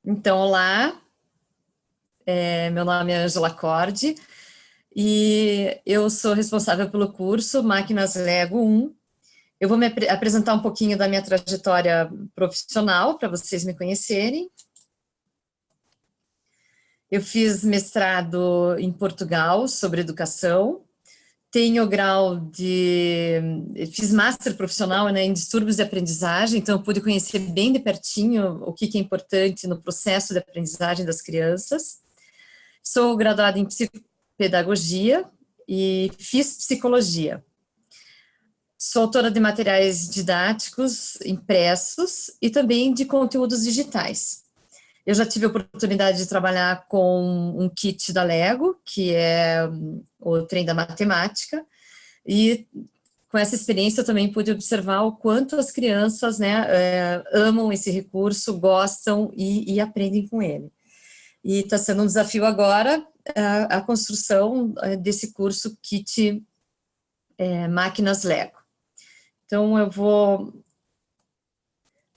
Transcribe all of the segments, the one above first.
Então, olá, meu nome é Ângela Cordi e eu sou responsável pelo curso Máquinas Lego 1. Eu vou me apresentar um pouquinho da minha trajetória profissional para vocês me conhecerem. Eu fiz mestrado em Portugal sobre educação, tenho grau de... fiz master profissional, né, em distúrbios de aprendizagem, então eu pude conhecer bem de pertinho o que é importante no processo de aprendizagem das crianças. Sou graduada em psicopedagogia e fiz psicologia. Sou autora de materiais didáticos impressos e também de conteúdos digitais. Eu já tive a oportunidade de trabalhar com um kit da Lego, que é o trem da matemática, e com essa experiência eu também pude observar o quanto as crianças, né, amam esse recurso, gostam e aprendem com ele. E está sendo um desafio agora a construção desse curso kit Máquinas Lego. Então eu vou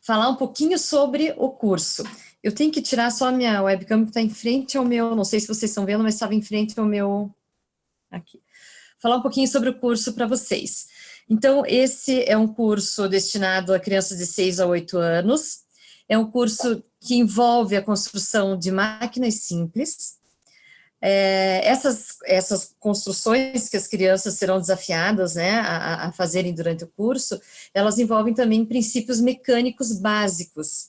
falar um pouquinho sobre o curso. Eu tenho que tirar só a minha webcam que está em frente ao meu, não sei se vocês estão vendo, mas estava em frente ao meu, aqui. Falar um pouquinho sobre o curso para vocês. Então, esse é um curso destinado a crianças de 6 a 8 anos, é um curso que envolve a construção de máquinas simples. Essas construções que as crianças serão desafiadas, né, a fazerem durante o curso, elas envolvem também princípios mecânicos básicos.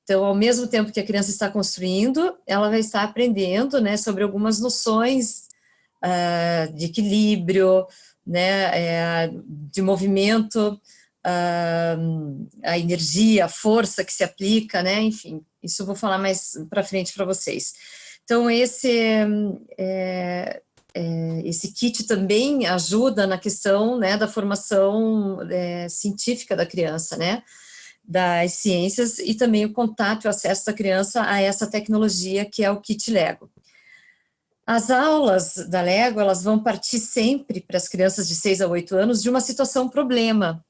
Então, ao mesmo tempo que a criança está construindo, ela vai estar aprendendo, né, sobre algumas noções de equilíbrio, né, de movimento, a energia, a força que se aplica, né, enfim, isso eu vou falar mais para frente para vocês. Então, esse kit também ajuda na questão, né, da formação científica da criança, né, das ciências, e também o contato e o acesso da criança a essa tecnologia que é o kit Lego. As aulas da Lego, elas vão partir sempre para as crianças de 6 a 8 anos de uma situação problema,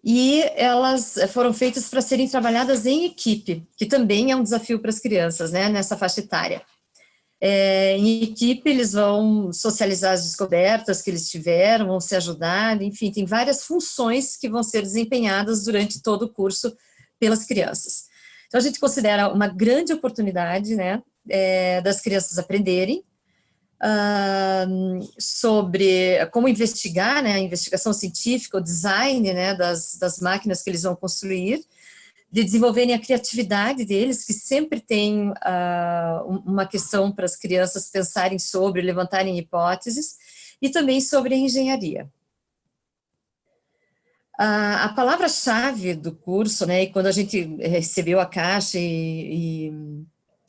e elas foram feitas para serem trabalhadas em equipe, que também é um desafio para as crianças, né, nessa faixa etária. Em equipe, eles vão socializar as descobertas que eles tiveram, vão se ajudar, enfim, tem várias funções que vão ser desempenhadas durante todo o curso pelas crianças. Então, a gente considera uma grande oportunidade, né, das crianças aprenderem sobre como investigar, né, a investigação científica, o design, né, das máquinas que eles vão construir, de desenvolverem a criatividade deles, que sempre tem uma questão para as crianças pensarem sobre, levantarem hipóteses, e também sobre a engenharia. A palavra-chave do curso, né, e quando a gente recebeu a caixa e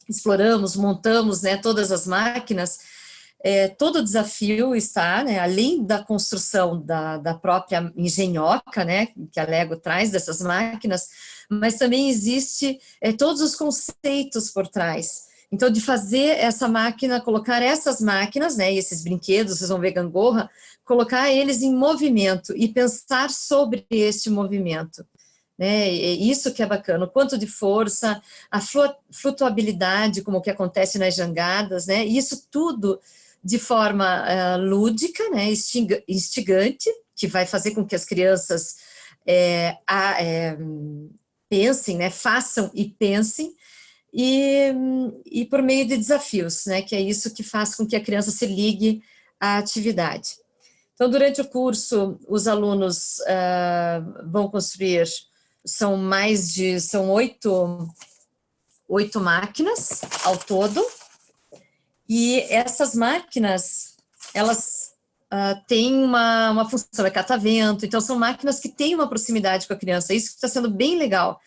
exploramos, montamos, né, todas as máquinas, todo o desafio está, né, além da construção da própria engenhoca, né, que a Lego traz dessas máquinas, mas também existe todos os conceitos por trás. Então, de fazer essa máquina, colocar essas máquinas, né, e esses brinquedos, vocês vão ver gangorra, colocar eles em movimento e pensar sobre este movimento. Né, isso que é bacana, o quanto de força, a flutuabilidade, como que acontece nas jangadas, né, isso tudo de forma lúdica, né, instigante, que vai fazer com que as crianças pensem, né, façam e pensem, e por meio de desafios, né, que é isso que faz com que a criança se ligue à atividade. Então, durante o curso, os alunos vão construir, são 8 máquinas ao todo, e essas máquinas, elas têm uma função, é catavento, então são máquinas que têm uma proximidade com a criança, isso está sendo bem legal.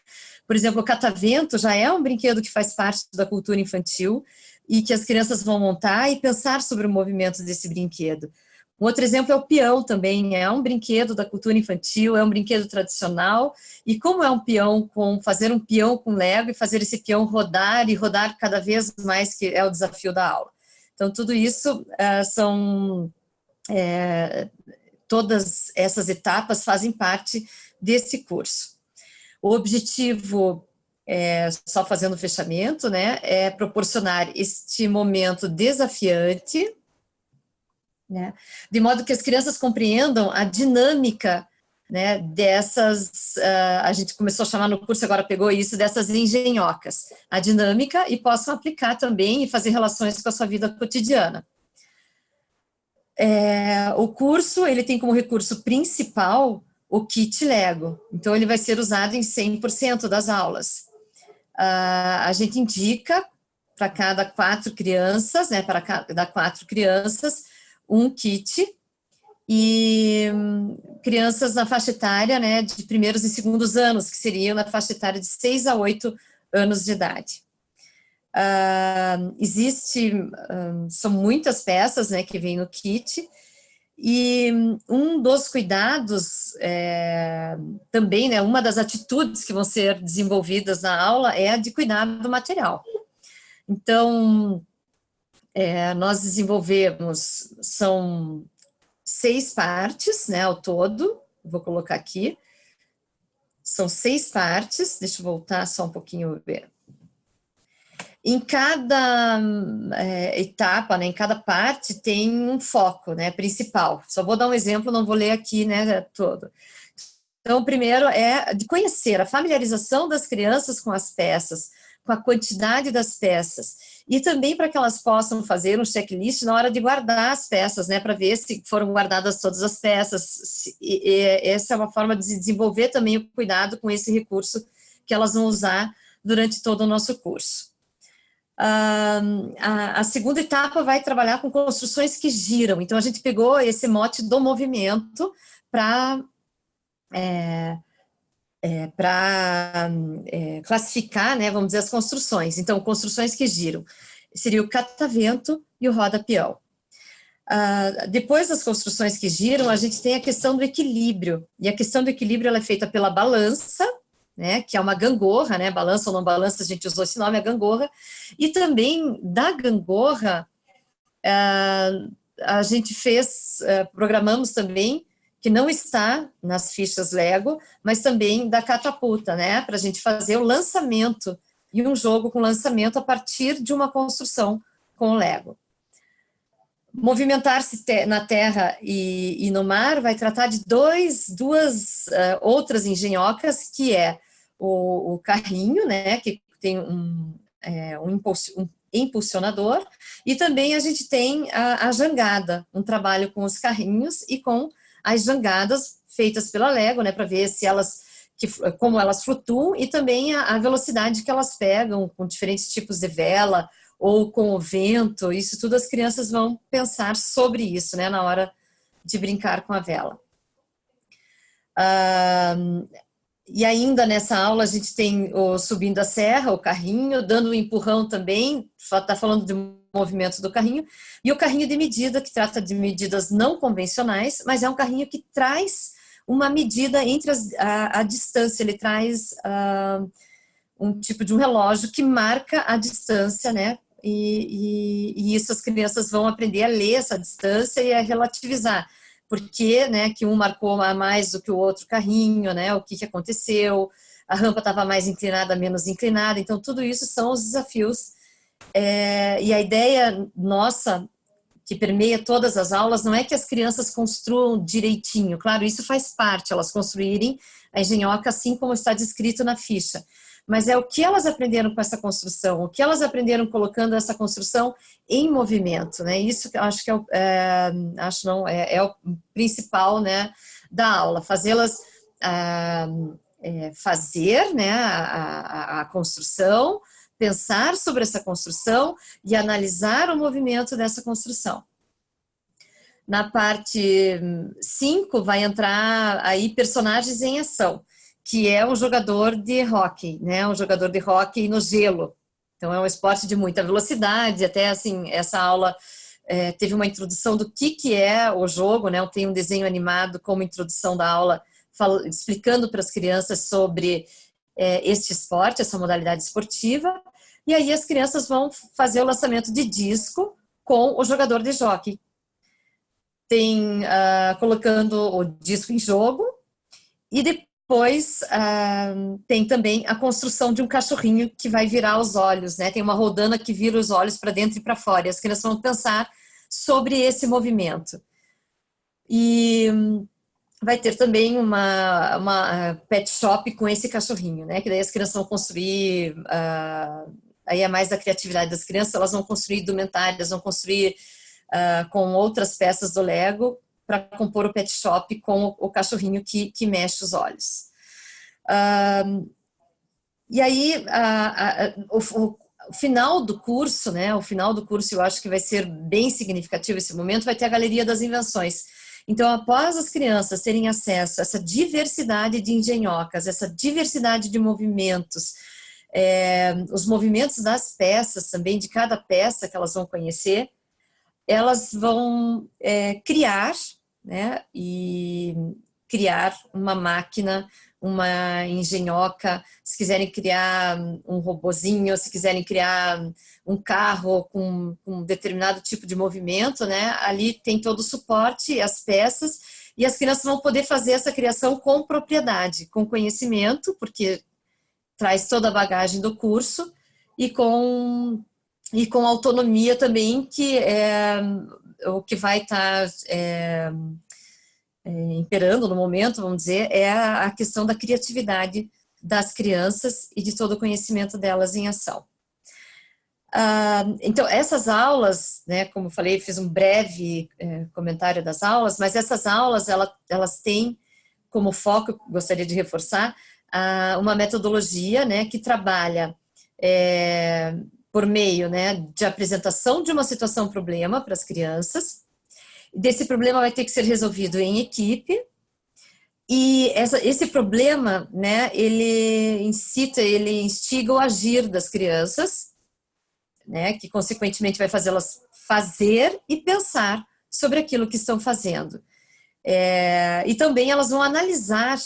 Por exemplo, o catavento já é um brinquedo que faz parte da cultura infantil, e que as crianças vão montar e pensar sobre o movimento desse brinquedo. Um outro exemplo é o peão também, é um brinquedo da cultura infantil, é um brinquedo tradicional, e como é um peão, fazer um peão com Lego e fazer esse peão rodar e rodar cada vez mais, que é o desafio da aula. Então, tudo isso todas essas etapas fazem parte desse curso. O objetivo só fazendo o fechamento, né, é proporcionar este momento desafiante, né, de modo que as crianças compreendam a dinâmica, né, dessas, a gente começou a chamar no curso, agora pegou isso, dessas engenhocas, a dinâmica, e possam aplicar também e fazer relações com a sua vida cotidiana. O curso, ele tem como recurso principal o kit Lego, então ele vai ser usado em 100% das aulas. A gente indica para cada 4 crianças, né, para cada 4 crianças, um kit, e crianças na faixa etária, né, de primeiros e segundos anos, que seriam na faixa etária de 6 a 8 anos de idade. São muitas peças, né, que vêm no kit, e um dos cuidados, também, né, uma das atitudes que vão ser desenvolvidas na aula é a de cuidar do material. Então, nós desenvolvemos, são 6 partes, né, ao todo, vou colocar aqui, são 6 partes, deixa eu voltar só um pouquinho, ver. Em cada etapa, né, em cada parte, tem um foco, né, principal. Só vou dar um exemplo, não vou ler aqui, né, todo. Então, o primeiro é de conhecer a familiarização das crianças com as peças, com a quantidade das peças, e também para que elas possam fazer um checklist na hora de guardar as peças, né, para ver se foram guardadas todas as peças. Essa é uma forma de desenvolver também o cuidado com esse recurso que elas vão usar durante todo o nosso curso. A segunda etapa vai trabalhar com construções que giram, então a gente pegou esse mote do movimento para classificar, né, vamos dizer, as construções. Então, construções que giram, seria o catavento e o roda-peão. Depois das construções que giram, a gente tem a questão do equilíbrio, e a questão do equilíbrio ela é feita pela balança, né, que é uma gangorra, né, balança ou não balança, a gente usou esse nome, a gangorra, e também da gangorra, a gente programamos também, que não está nas fichas Lego, mas também da catapulta, né, para a gente fazer o lançamento, e um jogo com lançamento a partir de uma construção com o Lego. Movimentar-se na terra e no mar vai tratar de duas outras engenhocas, que é o carrinho, né, que tem um impulsionador, e também a gente tem a jangada, um trabalho com os carrinhos e com as jangadas feitas pela Lego, né, para ver se como elas flutuam, e também a velocidade que elas pegam com diferentes tipos de vela, ou com o vento. Isso tudo as crianças vão pensar sobre isso, né, na hora de brincar com a vela. E ainda nessa aula a gente tem o subindo a serra, o carrinho, dando um empurrão também, está falando do movimento do carrinho, e o carrinho de medida, que trata de medidas não convencionais, mas é um carrinho que traz uma medida entre a distância, ele traz um tipo de um relógio que marca a distância, né, e isso as crianças vão aprender a ler essa distância e a relativizar, porque, né, que um marcou mais do que o outro carrinho, né, o que aconteceu, a rampa estava mais inclinada, menos inclinada, então tudo isso são os desafios, e a ideia nossa, que permeia todas as aulas, não é que as crianças construam direitinho, claro, isso faz parte, elas construírem a engenhoca assim como está descrito na ficha, mas é o que elas aprenderam com essa construção, o que elas aprenderam colocando essa construção em movimento, né? Isso que eu acho que é o principal, né, da aula, fazê-las fazer, né, a construção, pensar sobre essa construção e analisar o movimento dessa construção. Na parte 5 vai entrar aí personagens em ação, que é um jogador de hóquei, né? Um jogador de hóquei no gelo. Então é um esporte de muita velocidade, até assim, essa aula teve uma introdução do que é o jogo, né? Tem um desenho animado como introdução da aula, explicando para as crianças sobre este esporte, essa modalidade esportiva, e aí as crianças vão fazer o lançamento de disco com o jogador de hóquei. Tem colocando o disco em jogo, e depois Depois, tem também a construção de um cachorrinho que vai virar os olhos, né? Tem uma rodana que vira os olhos para dentro e para fora. E as crianças vão pensar sobre esse movimento. E vai ter também uma pet shop com esse cachorrinho, né? Que daí as crianças vão construir, aí é mais da criatividade das crianças, elas vão construir indumentárias, vão construir com outras peças do Lego para compor o pet shop com o cachorrinho que mexe os olhos. E aí, o final do curso, né? O final do curso eu acho que vai ser bem significativo esse momento, vai ter a Galeria das Invenções. Então, após as crianças terem acesso a essa diversidade de engenhocas, essa diversidade de movimentos, os movimentos das peças também, de cada peça que elas vão conhecer, elas vão criar, né, e criar uma máquina, uma engenhoca, se quiserem criar um robozinho, se quiserem criar um carro com um determinado tipo de movimento, né, ali tem todo o suporte, as peças, e as crianças vão poder fazer essa criação com propriedade, com conhecimento, porque traz toda a bagagem do curso, e com autonomia também, que é o que vai estar imperando no momento, vamos dizer, é a questão da criatividade das crianças e de todo o conhecimento delas em ação. Então, essas aulas, né, como eu falei, fiz um breve comentário das aulas, mas essas aulas, elas têm como foco, gostaria de reforçar, uma metodologia, né, que trabalha por meio, né, de apresentação de uma situação-problema para as crianças. Desse problema vai ter que ser resolvido em equipe, e esse problema, né, ele instiga o agir das crianças, né, que consequentemente vai fazê-las fazer e pensar sobre aquilo que estão fazendo. E também elas vão analisar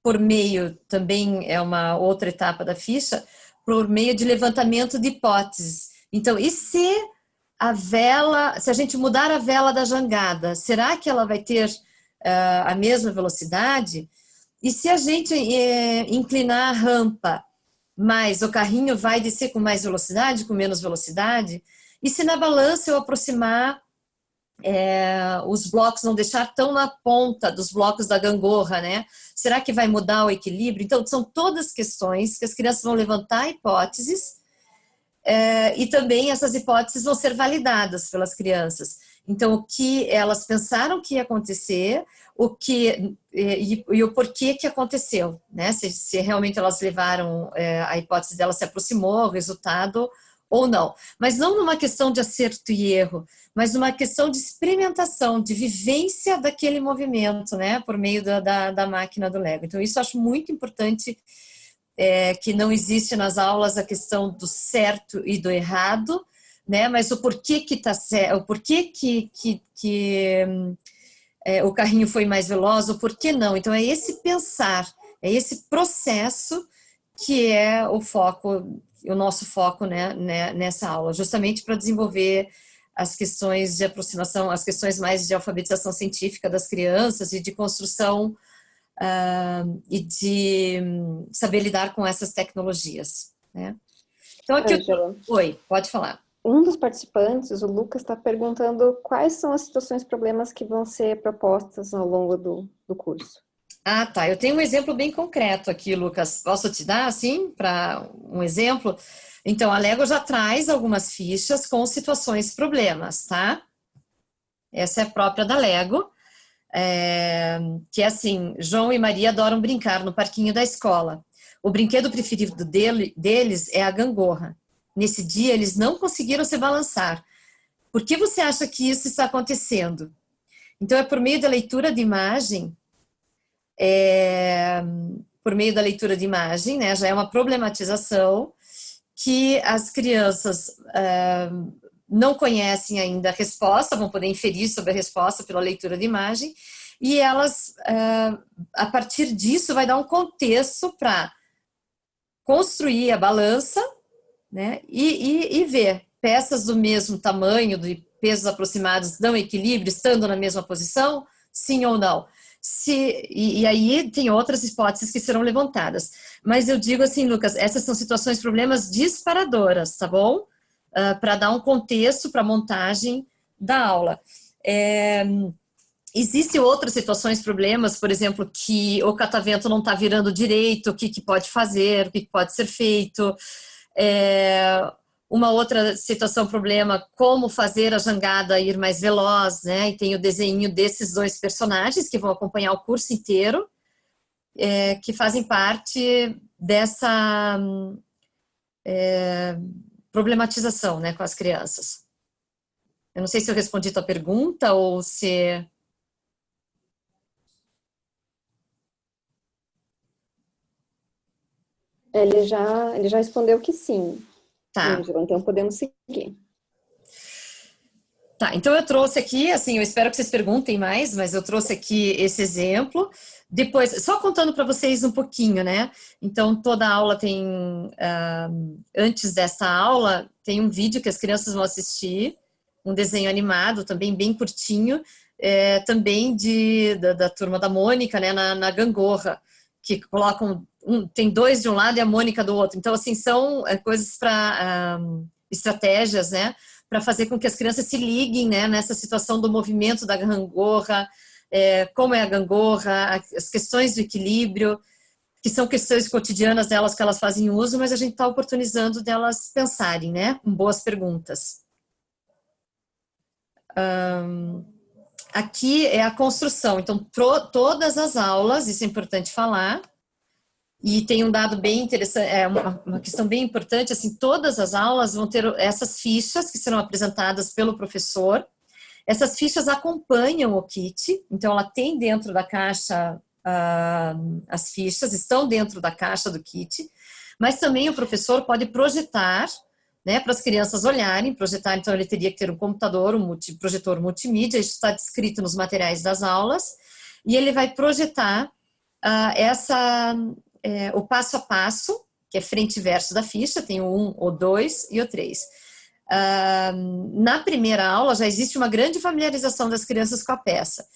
por meio, também é uma outra etapa da ficha, por meio de levantamento de hipóteses. Então, e se a gente mudar a vela da jangada, será que ela vai ter a mesma velocidade? E se a gente inclinar a rampa, mas o carrinho vai descer com mais velocidade, com menos velocidade? E se na balança eu aproximar os blocos, não deixar tão na ponta dos blocos da gangorra, né? Será que vai mudar o equilíbrio? Então, são todas questões que as crianças vão levantar hipóteses, e também essas hipóteses vão ser validadas pelas crianças. Então, o que elas pensaram que ia acontecer, e o porquê que aconteceu, né? Se realmente elas levaram, a hipótese delas se aproximou, o resultado ou não. Mas não numa questão de acerto e erro, mas numa questão de experimentação, de vivência daquele movimento, né? Por meio da máquina do Lego. Então, isso eu acho muito importante, que não existe nas aulas a questão do certo e do errado, né? Mas o porquê que está certo, o porquê que o carrinho foi mais veloz, o porquê não. Então, é esse pensar, é esse processo que é o nosso foco, né, nessa aula, justamente para desenvolver as questões de aproximação, as questões mais de alfabetização científica das crianças e de construção e de saber lidar com essas tecnologias, né? Então, aqui... Ângela, Oi, pode falar. um dos participantes, o Lucas, está perguntando quais são as situações, problemas que vão ser propostas ao longo do curso. Ah, tá. Eu tenho um exemplo bem concreto aqui, Lucas. Posso te dar, assim, para um exemplo? Então, a Lego já traz algumas fichas com situações problemas, tá? Essa é a própria da Lego, que é assim: João e Maria adoram brincar no parquinho da escola. O brinquedo preferido deles é a gangorra. Nesse dia, eles não conseguiram se balançar. Por que você acha que isso está acontecendo? Então, é por meio da leitura de imagem, né, já é uma problematização que as crianças não conhecem ainda a resposta, vão poder inferir sobre a resposta pela leitura de imagem, e elas, a partir disso, vai dar um contexto para construir a balança, né, e ver peças do mesmo tamanho, de pesos aproximados, dão equilíbrio, estando na mesma posição, sim ou não. E aí tem outras hipóteses que serão levantadas. Mas eu digo assim, Lucas, essas são situações, problemas disparadoras, tá bom? Para dar um contexto para a montagem da aula. Existem outras situações, problemas, por exemplo, que o catavento não está virando direito, o que, que pode fazer, o que, que pode ser feito. Uma outra situação, problema, como fazer a jangada ir mais veloz, né? E tem o desenho desses dois personagens que vão acompanhar o curso inteiro, que fazem parte dessa problematização, né, com as crianças. Eu não sei se eu respondi a tua pergunta ou se... Ele já respondeu que sim, Tá. Ângela, então podemos seguir. Tá, então eu trouxe aqui, assim, eu espero que vocês perguntem mais, mas eu trouxe aqui esse exemplo. Depois, só contando para vocês um pouquinho, né? Então, toda aula tem, antes dessa aula, tem um vídeo que as crianças vão assistir, um desenho animado, também bem curtinho, também da turma da Mônica, né, na gangorra, que colocam, tem dois de um lado e a Mônica do outro. Então, assim, são coisas para, estratégias, né? Para fazer com que as crianças se liguem, né, nessa situação do movimento da gangorra, como é a gangorra, as questões do equilíbrio, que são questões cotidianas delas que elas fazem uso, mas a gente está oportunizando delas pensarem, né, com boas perguntas. Aqui é a construção, então todas as aulas, isso é importante falar, e tem um dado bem interessante, uma questão bem importante, assim, todas as aulas vão ter essas fichas que serão apresentadas pelo professor. Essas fichas acompanham o kit, então ela tem dentro da caixa, as fichas estão dentro da caixa do kit, mas também o professor pode projetar, né, para as crianças olharem, projetar, então ele teria que ter um computador, projetor multimídia, isso está descrito nos materiais das aulas, e ele vai projetar o passo a passo, que é frente e verso da ficha, tem o 1, o 2 e o 3. Na primeira aula já existe uma grande familiarização das crianças com a peça.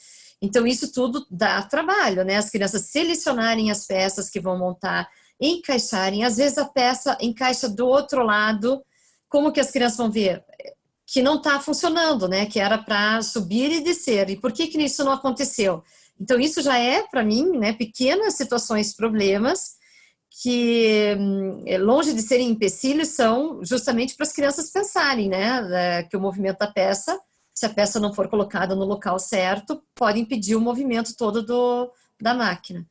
Então isso tudo dá trabalho, né? As crianças selecionarem as peças que vão montar, encaixarem, às vezes a peça encaixa do outro lado, como que as crianças vão ver? Que não está funcionando, né? Que era para subir e descer. E por que isso não aconteceu? Então, isso já é, para mim, né, pequenas situações, problemas, que, longe de serem empecilhos, são justamente para as crianças pensarem, né, que o movimento da peça, se a peça não for colocada no local certo, pode impedir o movimento todo da máquina.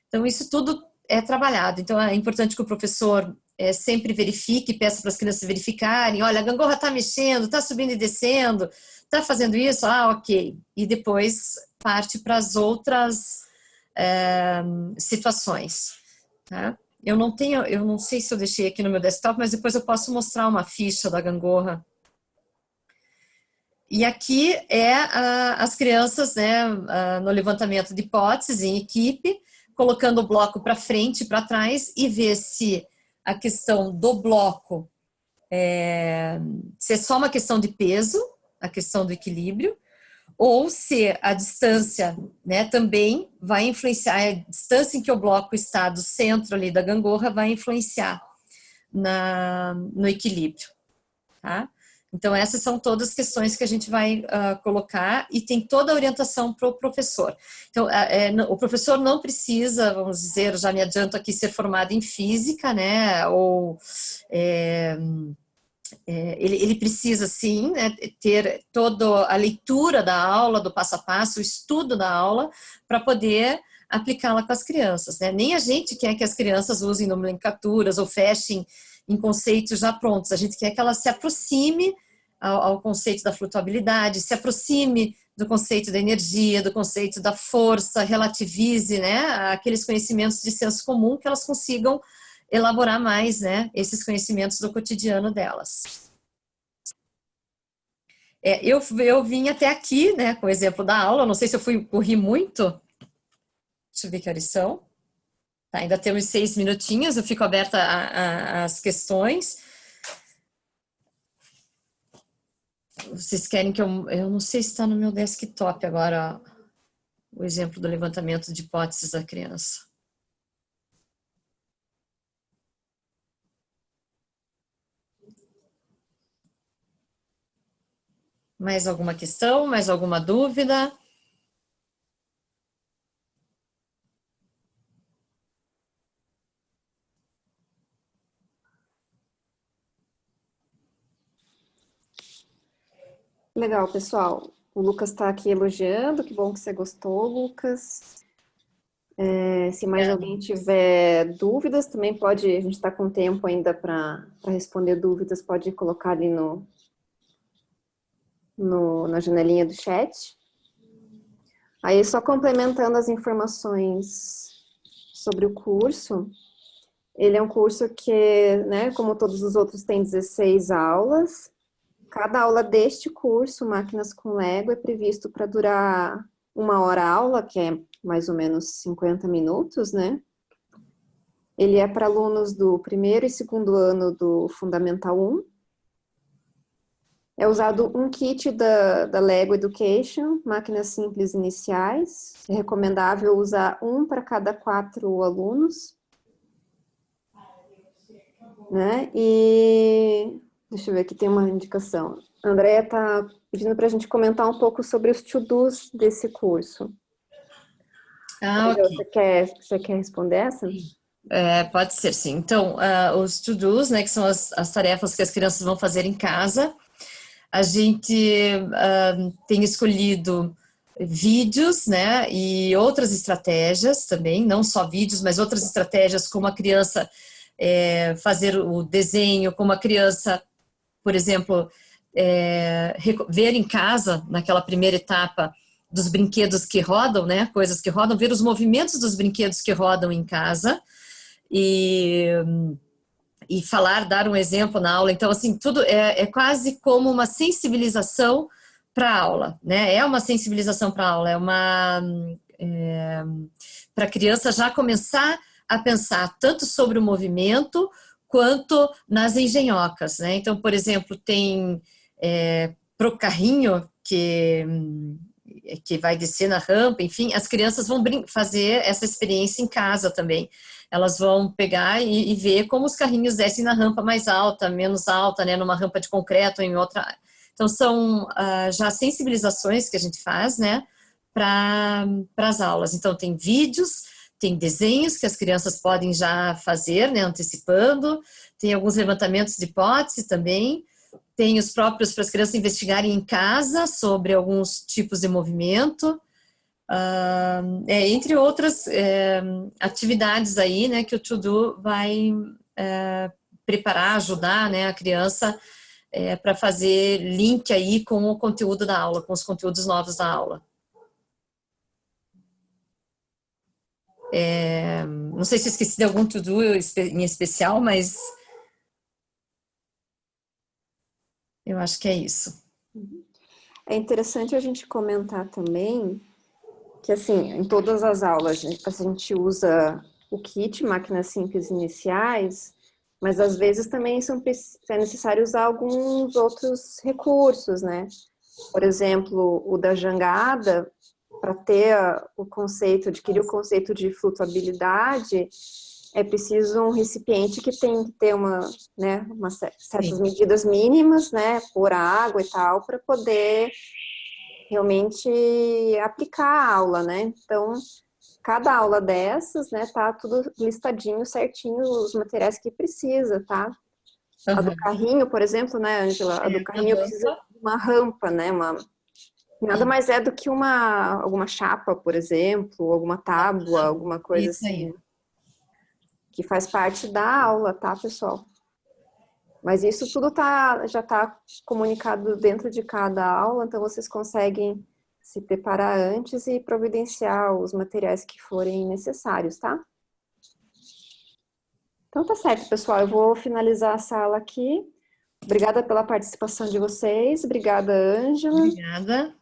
Então, isso tudo é trabalhado. Então, é importante que o professor sempre verifique, peça para as crianças verificarem, olha, a gangorra está mexendo, está subindo e descendo, está fazendo isso, ok. E depois parte para as outras situações. Tá? Eu não sei se eu deixei aqui no meu desktop, mas depois eu posso mostrar uma ficha da gangorra. E aqui as crianças, né, no levantamento de hipóteses em equipe, colocando o bloco para frente e para trás e ver se a questão do bloco se é só uma questão de peso, a questão do equilíbrio, ou se a distância, né, também vai influenciar, a distância em que o bloco está do centro ali da gangorra vai influenciar no equilíbrio, tá? Então, essas são todas as questões que a gente vai colocar e tem toda a orientação para o professor. Então, o professor não precisa, vamos dizer, já me adianto aqui, ser formado em física, né, ou... ele precisa, sim, né, ter toda a leitura da aula, do passo a passo, o estudo da aula, para poder aplicá-la com as crianças, né? Nem a gente quer que as crianças usem nomenclaturas ou fechem em conceitos já prontos, a gente quer que ela se aproxime ao conceito da flutuabilidade, se aproxime do conceito da energia, do conceito da força, relativize, né, aqueles conhecimentos de senso comum, que elas consigam elaborar mais, né, esses conhecimentos do cotidiano delas. Eu vim até aqui, né, com o exemplo da aula, não sei se eu corri muito, deixa eu ver que horas são, tá, ainda temos 6 minutinhos, eu fico aberta às questões. Vocês querem que eu não sei se está no meu desktop agora, ó. o exemplo do levantamento de hipóteses da criança. Mais alguma questão? Mais alguma dúvida? Legal, pessoal. O Lucas está aqui elogiando, que bom que você gostou, Lucas. Se mais alguém tiver dúvidas, também pode, a gente está com tempo ainda para responder dúvidas, pode colocar ali na janelinha do chat. Aí, só complementando as informações sobre o curso, ele é um curso que, né, como todos os outros, tem 16 aulas. Cada aula deste curso, Máquinas com Lego, é previsto para durar 1 hora a aula, que é mais ou menos 50 minutos, né? Ele é para alunos do primeiro e segundo ano do Fundamental 1. É usado um kit da Lego Education, máquinas simples iniciais. É recomendável usar um para cada 4 alunos. Né? E deixa eu ver aqui, tem uma indicação. A Andrea está pedindo para a gente comentar um pouco sobre os to-dos desse curso. Ok. Você quer responder essa? Pode ser, sim. Então, os to-dos, né, que são as tarefas que as crianças vão fazer em casa, a gente tem escolhido vídeos, né, e outras estratégias também, não só vídeos, mas outras estratégias, como a criança fazer o desenho, como a criança, por exemplo, ver em casa, naquela primeira etapa, dos brinquedos que rodam, né, coisas que rodam, ver os movimentos dos brinquedos que rodam em casa, e falar, dar um exemplo na aula. Então, assim, tudo é quase como uma sensibilização para a aula, né? É uma sensibilização para a aula, para a criança já começar a pensar tanto sobre o movimento quanto nas engenhocas, né? Então, por exemplo, tem para o carrinho que vai descer na rampa, enfim, as crianças vão fazer essa experiência em casa também. Elas vão pegar e ver como os carrinhos descem na rampa mais alta, menos alta, né, numa rampa de concreto ou em outra. Então, são já sensibilizações que a gente faz, né, para as aulas. Então, tem vídeos, tem desenhos que as crianças podem já fazer, né, antecipando, tem alguns levantamentos de hipótese também, tem os próprios para as crianças investigarem em casa sobre alguns tipos de movimento, entre outras atividades aí, né, que o To-Do vai preparar, ajudar, né, a criança para fazer link aí com o conteúdo da aula, com os conteúdos novos da aula. Não sei se eu esqueci de algum To-Do em especial, mas eu acho que é isso. É interessante a gente comentar também que, assim, em todas as aulas a gente usa o kit, máquinas simples iniciais, mas às vezes também é necessário usar alguns outros recursos, né? Por exemplo, o da jangada, para ter o conceito, adquirir o conceito de flutuabilidade, é preciso um recipiente que tem que ter certas medidas mínimas, né, por água e tal, para poder realmente aplicar a aula, né? Então, cada aula dessas, né, tá tudo listadinho certinho, os materiais que precisa, tá? A do carrinho, por exemplo, né, Ângela? A do carrinho precisa de uma rampa, né? Nada mais é do que alguma chapa, por exemplo, alguma tábua, alguma coisa assim, que faz parte da aula, tá, pessoal? Mas isso tudo já está comunicado dentro de cada aula, então vocês conseguem se preparar antes e providenciar os materiais que forem necessários, tá? Então tá certo, pessoal, eu vou finalizar a sala aqui. Obrigada pela participação de vocês, obrigada, Ângela. Obrigada.